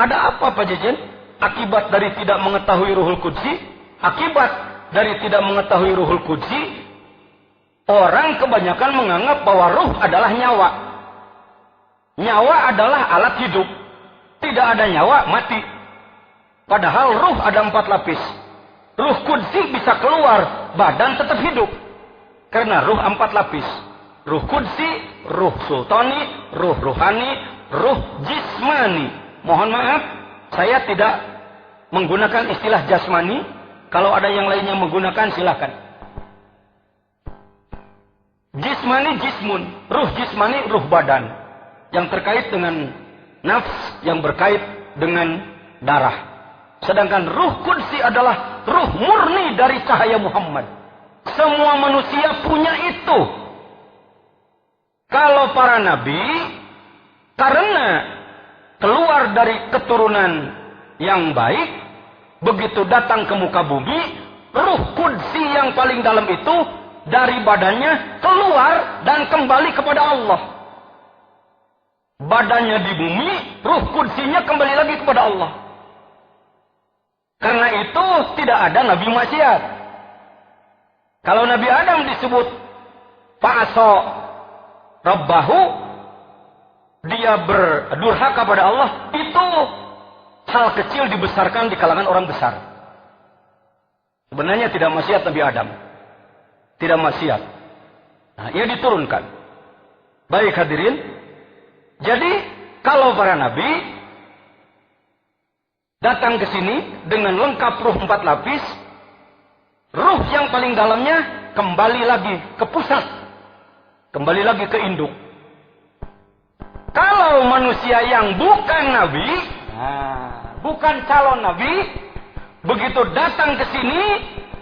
Ada apa Pak Jajan? Akibat dari tidak mengetahui Ruhul Qudsi, akibat dari tidak mengetahui Ruhul Qudsi, orang kebanyakan menganggap bahwa ruh adalah nyawa. Nyawa adalah alat hidup. Tidak ada nyawa, mati. Padahal ruh ada 4 lapis. Ruh Qudsi bisa keluar, badan tetap hidup. Karena ruh 4 lapis. Ruh Qudsi, ruh sultani, ruh ruhani, ruh jismani. Mohon maaf, saya tidak menggunakan istilah jasmani. Kalau ada yang lainnya menggunakan, silakan. Jismani, jismun. Ruh jismani, ruh badan. Yang terkait dengan nafs, yang berkait dengan darah. Sedangkan ruh Qudsi adalah ruh murni dari cahaya Muhammad. Semua manusia punya itu. Kalau para nabi, karena keluar dari keturunan yang baik, begitu datang ke muka bumi, ruh Qudsi yang paling dalam itu dari badannya keluar dan kembali kepada Allah. Badannya di bumi, ruh Qudsinya kembali lagi kepada Allah. Karena itu tidak ada nabi maksiat. Kalau Nabi Adam disebut fa'asa rabbahu, dia berdurhaka pada Allah, itu hal kecil dibesarkan di kalangan orang besar. Sebenarnya tidak maksiat Nabi Adam. Tidak maksiat. Nah, ia diturunkan. Baik hadirin. Jadi, kalau para nabi datang ke sini dengan lengkap ruh 4 lapis, ruh yang paling dalamnya kembali lagi ke pusat. Kembali lagi ke induk. Kalau manusia yang bukan nabi, bukan calon nabi, begitu datang ke sini,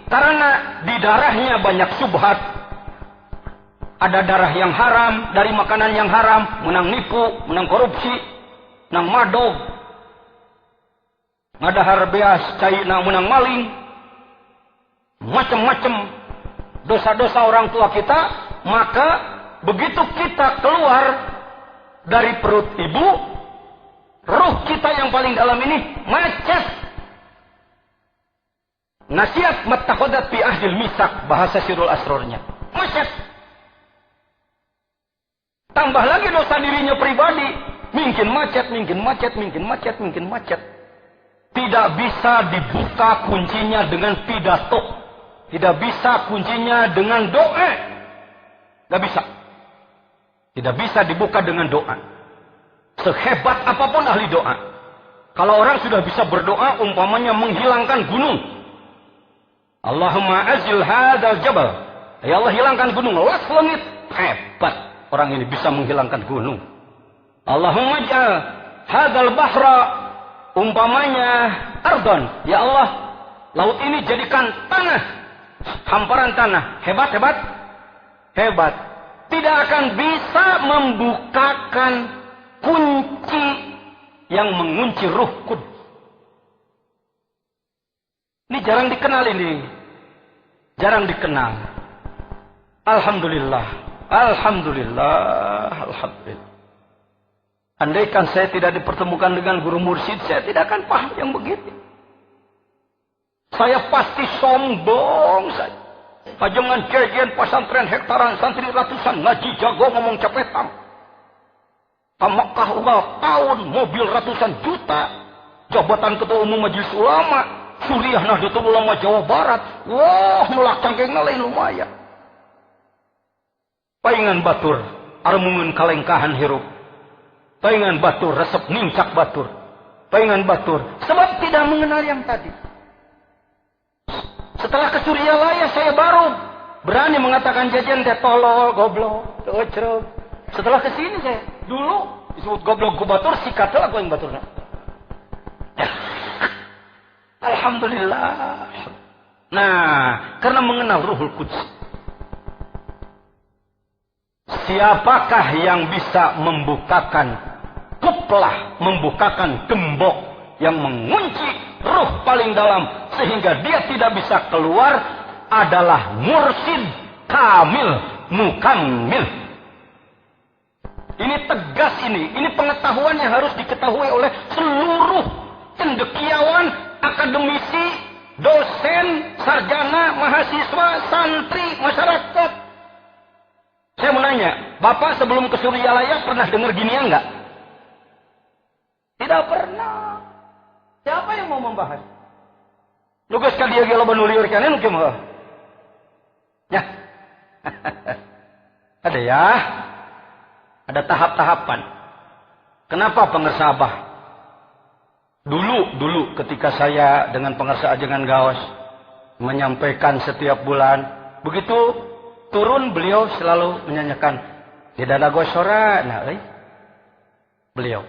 karena di darahnya banyak syubhat, ada darah yang haram, dari makanan yang haram, menang nipu, menang korupsi, menang madog, ngadahar beas, caina menang maling, macam-macam dosa-dosa orang tua kita, maka begitu kita keluar dari perut ibu, ruh kita yang paling dalam ini macet. Nasihat mattakodat fi ahdil misak, bahasa Sirul Asrornya. Macet. Tambah lagi dosa dirinya pribadi. Mungkin macet, mungkin macet, mungkin macet, mungkin macet. Tidak bisa dibuka kuncinya dengan pidato. Tidak bisa kuncinya dengan doa. Tidak bisa. Tidak bisa dibuka dengan doa. Sehebat apapun ahli doa. Kalau orang sudah bisa berdoa, umpamanya menghilangkan gunung. Allahumma azil hadal jabal. Ya Allah, hilangkan gunung. Las langit. Hebat. Orang ini bisa menghilangkan gunung. Allahumma ja'al hadal bahra. Umpamanya ardon. Ya Allah, laut ini jadikan tanah. Hamparan tanah. Hebat, hebat. Hebat. Tidak akan bisa membukakan kunci yang mengunci ruh Qudus. Ini jarang dikenal ini. Jarang dikenal. Alhamdulillah. Alhamdulillah. Alhamdulillah. Andaikan saya tidak dipertemukan dengan guru mursyid, saya tidak akan paham yang begitu. Saya pasti sombong saja. Pajangan jajan pesantren hektaran santri ratusan ngaji jago ngomong capetam. Ke Mekah ugal tahun mobil ratusan juta. Jabatan ketua umum majelis ulama. Suriah Nahdlatul Ulama Jawa Barat. Wah, melak cangkengna lain lumayan. Paingan batur, armungun kalengkahan hirup. Paingan batur, resep nincak batur. Paingan batur, sebab tidak mengenal yang tadi. Setelah ke Surialaya saya baru berani mengatakan jajan dia tolol, goblok, tocrok. Setelah ke sini saya dulu disebut goblok ku batur, sikatlah aku yang baturna. Alhamdulillah. Nah, karena mengenal Ruhul Quds. Siapakah yang bisa membukakan kuplah, membukakan gembok yang mengunci ruh paling dalam sehingga dia tidak bisa keluar adalah mursyid kamil mukammil. Ini tegas ini pengetahuan yang harus diketahui oleh seluruh cendekiawan, akademisi, dosen, sarjana, mahasiswa, santri, masyarakat. Saya mau nanya, Bapak sebelum ke Suryalaya pernah dengar ginian enggak? Tidak pernah. Siapa yang mau membahas? Lugas ka dia gelo banuliur kana nu kieu ya. Ada ya. Ada tahap-tahapan. Kenapa pengersa Abah? Dulu ketika saya dengan pengersa Ajengan Gaos menyampaikan setiap bulan, begitu turun beliau selalu menyanyikan di dada gosora, nah, beliau.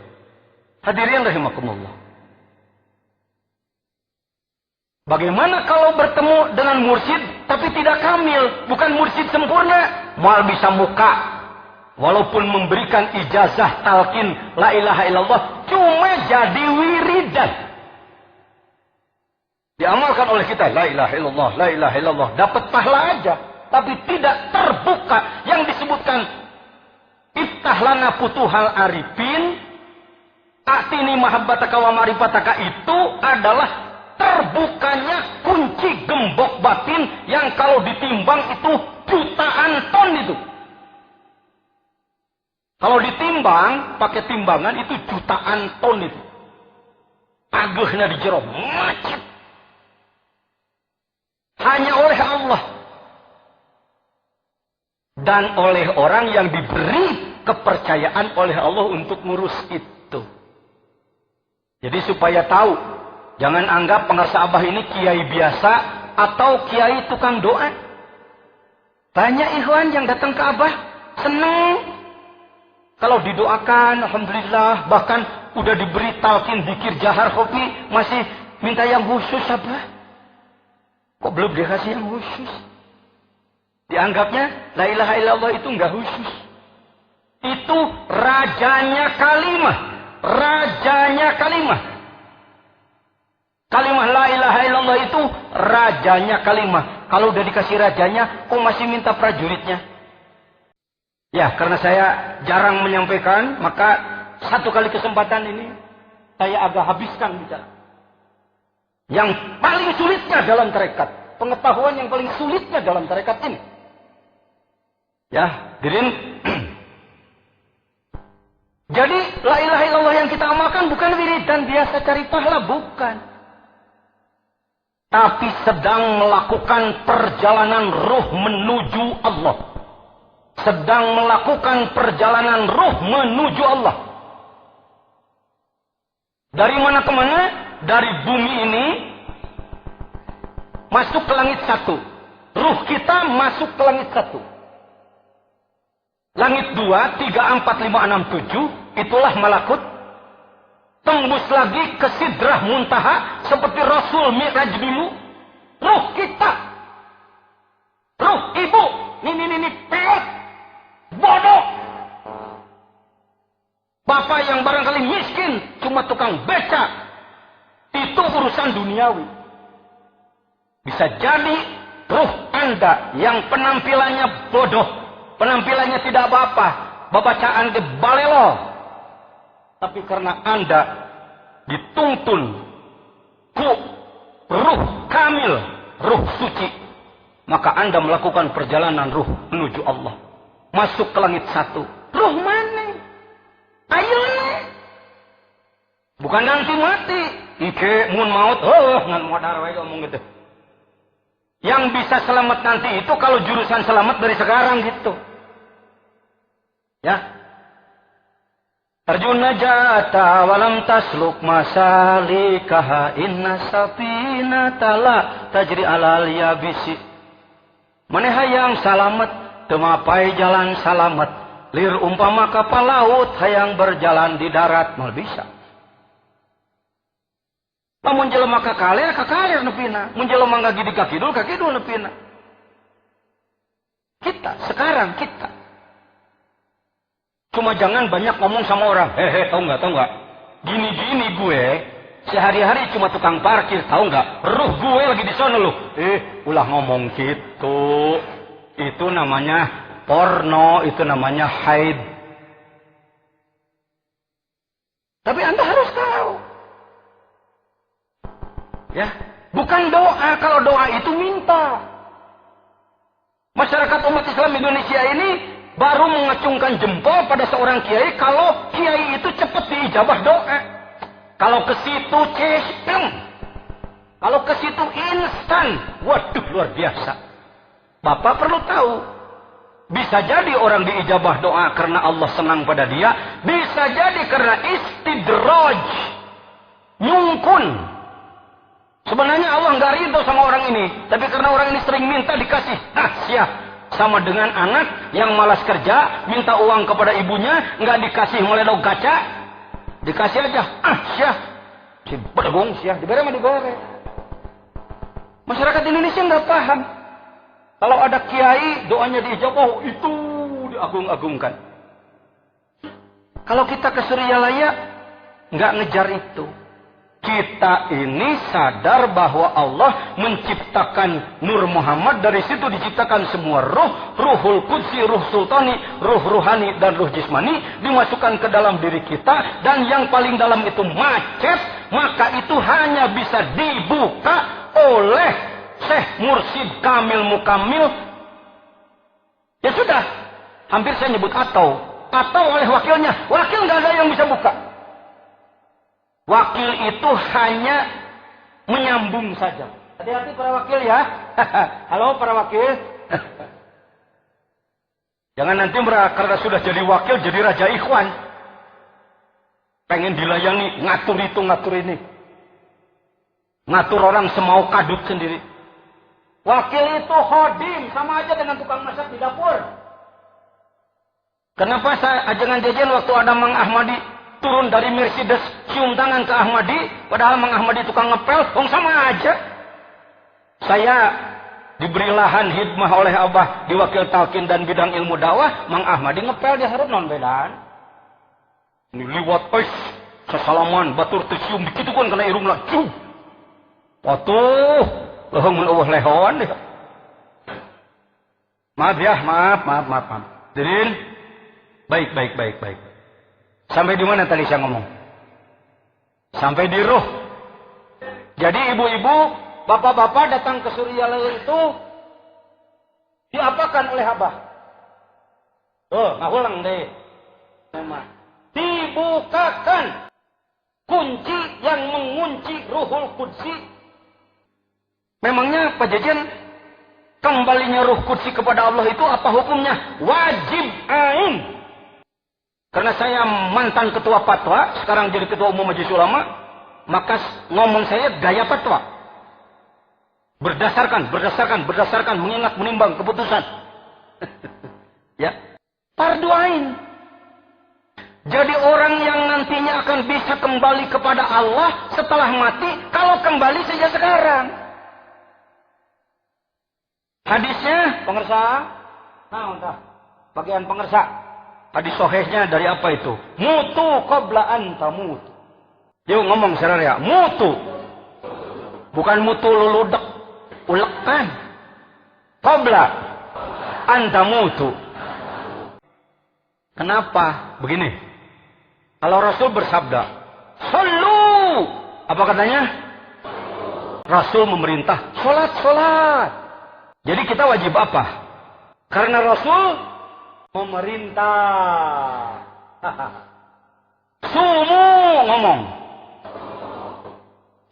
Hadirin rahimakumullah. Bagaimana kalau bertemu dengan mursyid tapi tidak kamil, bukan mursyid sempurna, mal bisa muka, walaupun memberikan ijazah talqin la ilaha illallah, cuma jadi wiridan. Diamalkan oleh kita la ilaha illallah, la ilaha illallah, dapat pahala aja, tapi tidak terbuka yang disebutkan iftah lana futuhal arifin, atini mahabbataka wa marifataka, itu adalah terbukanya kunci gembok batin yang kalau ditimbang itu jutaan ton itu. Kalau ditimbang pakai timbangan itu jutaan ton itu. Agehna di jero macet. Hanya oleh Allah dan oleh orang yang diberi kepercayaan oleh Allah untuk ngurus itu. Jadi supaya tahu, jangan anggap pengersa Abah ini kiai biasa atau kiai tukang doa. Banyak ikhwan yang datang ke Abah senang kalau didoakan, alhamdulillah, bahkan udah diberi talqin zikir jahar kopi masih minta yang khusus Abah. Kok belum dikasih yang khusus? Dianggapnya la ilaha illallah itu enggak khusus. Itu rajanya kalimah. Rajanya kalimah. Kalimah la ilaha illallah itu rajanya kalimah. Kalau udah dikasih rajanya, kok masih minta prajuritnya? Ya, karena saya jarang menyampaikan, maka satu kali kesempatan ini saya agak habiskan bicara. Yang paling sulitnya dalam tarekat, pengetahuan yang paling sulitnya dalam tarekat ini. Ya, hadirin. Jadi la ilaha illallah yang kita amalkan bukan wiridan biasa cari pahala, bukan. Tapi sedang melakukan perjalanan ruh menuju Allah. Sedang melakukan perjalanan ruh menuju Allah. Dari mana ke mana? Dari bumi ini masuk ke langit satu. Ruh kita masuk ke langit satu. Langit 2, 3, 4, 5, 6, 7, itulah malakut. Tembus lagi ke Sidrah Muntaha seperti Rasul Mi'raj dulu. Ruh kita, ruh ibu, ini peot, bodoh. Bapak yang barangkali miskin, cuma tukang beca, itu urusan duniawi. Bisa jadi ruh Anda yang penampilannya bodoh, penampilannya tidak apa-apa, babacaan ke balelo. Tapi karena Anda dituntun ku ruh kamil, ruh suci, maka Anda melakukan perjalanan ruh menuju Allah. Masuk ke langit satu. Ruh mana? Ayo nih. Bukan nanti mati. Ike mun maut, ngan modar wae ngomong gitu. Yang bisa selamat nanti itu kalau jurusan selamat dari sekarang gitu. Ya. Arjun najata walam tasluk masalikaha inna safina tala tajri alal yabisi. Maneh hayang salamet temapai jalan salamet, lir umpama kapal laut hayang berjalan di darat mal bisa. Lamun jelema kakalir nepina, mun jelema ngagidi ka kidul nepina. Kita sekarang kita cuma jangan banyak ngomong sama orang. Tau nggak? Gini gue sehari-hari cuma tukang parkir, tahu nggak? Ruh gue lagi di sana loh. Ulah ngomong gitu. Itu namanya porno, itu namanya haid. Tapi Anda harus tahu. Ya, bukan doa. Kalau doa itu minta. Masyarakat umat Islam Indonesia ini baru mengacungkan jempol pada seorang kiai kalau kiai itu cepat diijabah doa. Kalau ke situ cespeng. Kalau ke situ instan. Waduh, luar biasa. Bapak perlu tahu. Bisa jadi orang diijabah doa karena Allah senang pada dia. Bisa jadi karena istidraj. Nyungkun. Sebenarnya Allah nggak ridho sama orang ini. Tapi karena orang ini sering minta dikasih. Nah, siap. Sama dengan anak yang malas kerja. Minta uang kepada ibunya. Nggak dikasih meledok kaca. Dikasih aja. Ah, siap. Si bergong siap. Diberi mah diberi. Masyarakat Indonesia nggak paham. Kalau ada kiai, doanya diijabah, itu diagung-agungkan. Kalau kita ke Suryalaya, nggak ngejar itu. Kita ini sadar bahwa Allah menciptakan Nur Muhammad, dari situ diciptakan semua ruh, ruhul qudsi, ruh sultani, ruh ruhani, dan ruh jismani, dimasukkan ke dalam diri kita, dan yang paling dalam itu macet, maka itu hanya bisa dibuka oleh Syekh Mursyid Kamil Mukamil. Ya sudah, hampir saya nyebut atau oleh wakilnya. Wakil nggak ada yang bisa buka. Wakil itu hanya menyambung saja. Hati-hati para wakil ya. Halo para wakil. Jangan nanti karena sudah jadi wakil jadi raja ikhwan. Pengen dilayani, ngatur itu ngatur ini. Ngatur orang semau kadut sendiri. Wakil itu khodim, sama aja dengan tukang masak di dapur. Kenapa saya ajangan jajan waktu ada Mang Ahmadi turun dari Mercedes cium tangan ke Ahmadi, padahal Mang Ahmadi tukang ngepel, sama aja. Saya diberi lahan hidmah oleh Abah di Wakil Talkin dan bidang ilmu dakwah, Mang Ahmadi ngepel di hareup non bedaan. Ini liwat sesalaman batur teu cium dikitukeun kana irungna. Atuh, leuheung mun eueuh lehon deh. Maaf ya, maaf. Dirin, baik. Sampai di mana tadi saya ngomong? Sampai di ruh. Jadi ibu-ibu, bapak-bapak datang ke Suryalaya itu diapakan oleh Abah? Ngahulang deh. Dibukakan kunci yang mengunci ruhul qudsi. Memangnya Pak Jajan, kembalinya ruh qudsi kepada Allah itu apa hukumnya? Wajib ain. Karena saya mantan ketua fatwa, sekarang jadi ketua umum Majelis Ulama, maka ngomong saya gaya fatwa. Berdasarkan, mengingat, menimbang keputusan. Ya, fardu ain. Jadi orang yang nantinya akan bisa kembali kepada Allah setelah mati, kalau kembali sejak sekarang. Hadisnya, pengersa. Nah, entah. Bagian pengersa. Hadis sohehnya dari apa itu? Mutu qabla an tamut. Yuk ngomong seraya. Mutu. Bukan mutu luludek. Ulekan. Qabla an tamutu. Kenapa? Begini. Kalau Rasul bersabda, "Sallu." Apa katanya? Rasul memerintah, "Salat." Jadi kita wajib apa? Karena Rasul memerintah. Sumu ngomong.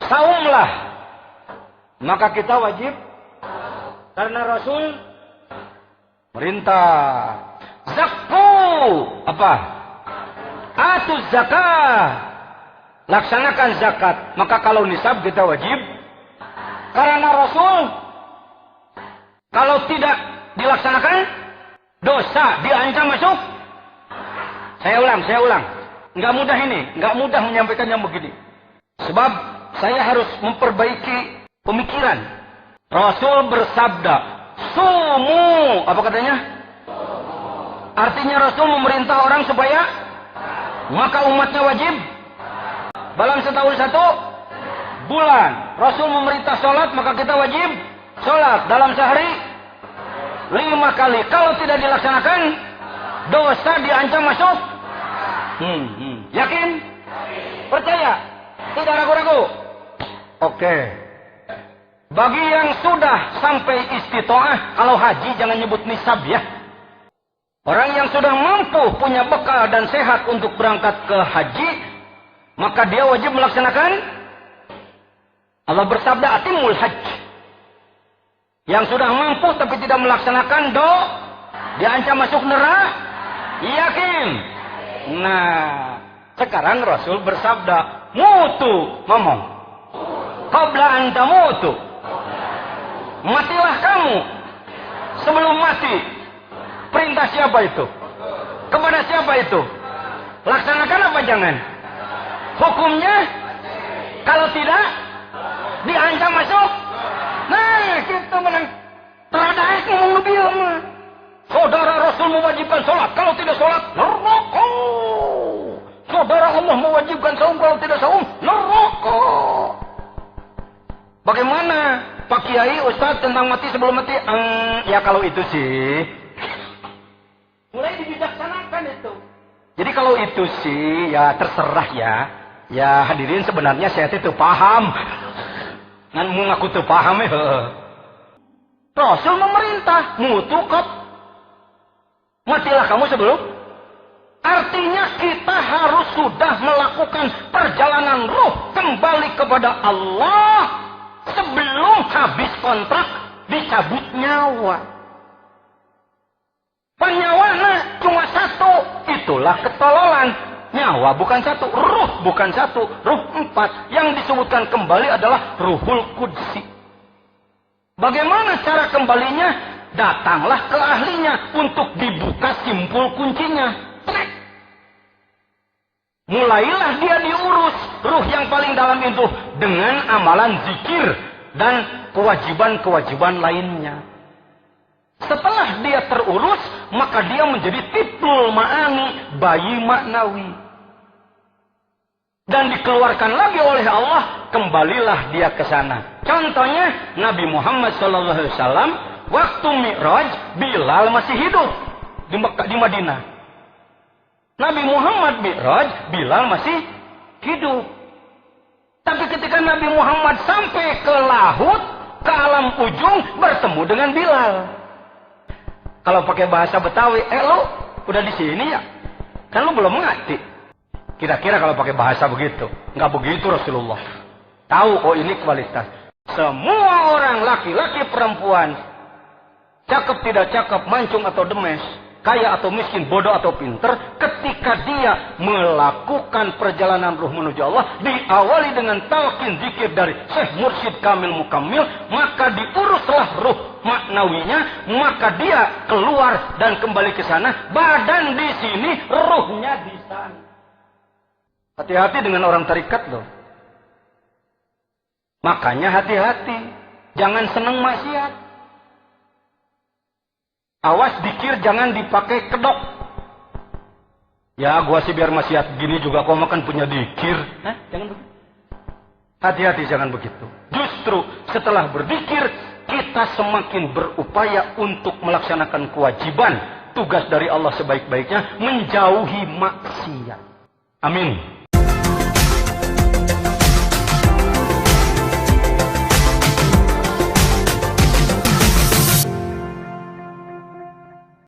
Saumlah. Maka kita wajib. Karena Rasul merintah. Zakku. Apa? Atuz zakat. Laksanakan zakat. Maka kalau nisab kita wajib. Karena Rasul. Kalau tidak dilaksanakan, dosa diancam masuk. Saya ulang. Nggak mudah ini, nggak mudah menyampaikannya begini. Sebab saya harus memperbaiki pemikiran. Rasul bersabda, "Sumu." Apa katanya? Artinya Rasul memerintah orang supaya maka umatnya wajib dalam setahun 1 bulan. Rasul memerintah sholat, maka kita wajib sholat dalam sehari 5 kali. Kalau tidak dilaksanakan, dosa diancam masuk. Yakin? Percaya? Tidak ragu-ragu? Oke. Bagi yang sudah sampai istitoah, kalau haji jangan nyebut nisab ya. Orang yang sudah mampu punya bekal dan sehat untuk berangkat ke haji, maka dia wajib melaksanakan. Allah bersabda, atimul hajj. Yang sudah mampu tapi tidak melaksanakan diancam masuk neraka. Yakin? Nah, sekarang Rasul bersabda, mutu ngomong. Qabla anta mutu. Matilah kamu sebelum mati. Perintah siapa itu? Kepada siapa itu? Laksanakan apa jangan? Hukumnya? Kalau tidak, diancam masuk. Nah, kita menang. Teradais ngomong lebih lama. Saudara Rasul mewajibkan sholat. Kalau tidak sholat, neraka. Saudara Allah mewajibkan saum. Kalau tidak saum, neraka. Bagaimana Pak Kiai, Ustaz tentang mati sebelum mati? Ya kalau itu sih mulai dibijaksanakan itu. Jadi kalau itu sih ya terserah ya. Ya hadirin sebenarnya saya itu paham. Ngan mau ngaku tuh paham ya. Rasul memerintah mutukot. Matilah kamu sebelum. Artinya kita harus sudah melakukan perjalanan ruh kembali kepada Allah sebelum habis kontrak dicabut nyawa. Penyawana cuma satu, itulah ketololan. Nyawa bukan satu, ruh bukan satu, ruh 4. Yang disebutkan kembali adalah Ruhul Qudsi. Bagaimana cara kembalinya? Datanglah ke ahlinya untuk dibuka simpul kuncinya. Mulailah dia diurus ruh yang paling dalam itu dengan amalan zikir dan kewajiban-kewajiban lainnya. Setelah dia terurus, maka dia menjadi tiplul ma'ani, bayi maknawi. Dan dikeluarkan lagi oleh Allah, kembalilah dia ke sana. Contohnya Nabi Muhammad SAW waktu Mi'raj, Bilal masih hidup di Madinah. Nabi Muhammad Mi'raj, Bilal masih hidup. Tapi ketika Nabi Muhammad sampai ke laut, ke alam ujung, bertemu dengan Bilal. Kalau pakai bahasa Betawi, lo udah di sini ya? Kan lo belum ngerti. Kira-kira kalau pakai bahasa begitu. Nggak begitu Rasulullah. Tahu, oh ini kualitas. Semua orang, laki-laki, perempuan, cakep tidak cakep, mancung atau demes, kaya atau miskin, bodoh atau pinter, ketika dia melakukan perjalanan ruh menuju Allah, diawali dengan talqin zikir dari Syekh Mursyid Kamil Mukammil, maka diuruslah ruh maknawinya, maka dia keluar dan kembali ke sana, badan di sini, ruhnya di sana. Hati-hati dengan orang tarikat loh. Makanya hati-hati, jangan seneng maksiat. Awas dikir jangan dipakai kedok. Ya gua sih biar maksiat gini juga kau makan punya dikir. Jangan begitu. Hati-hati jangan begitu. Justru setelah berzikir kita semakin berupaya untuk melaksanakan kewajiban tugas dari Allah sebaik-baiknya, menjauhi maksiat. Amin.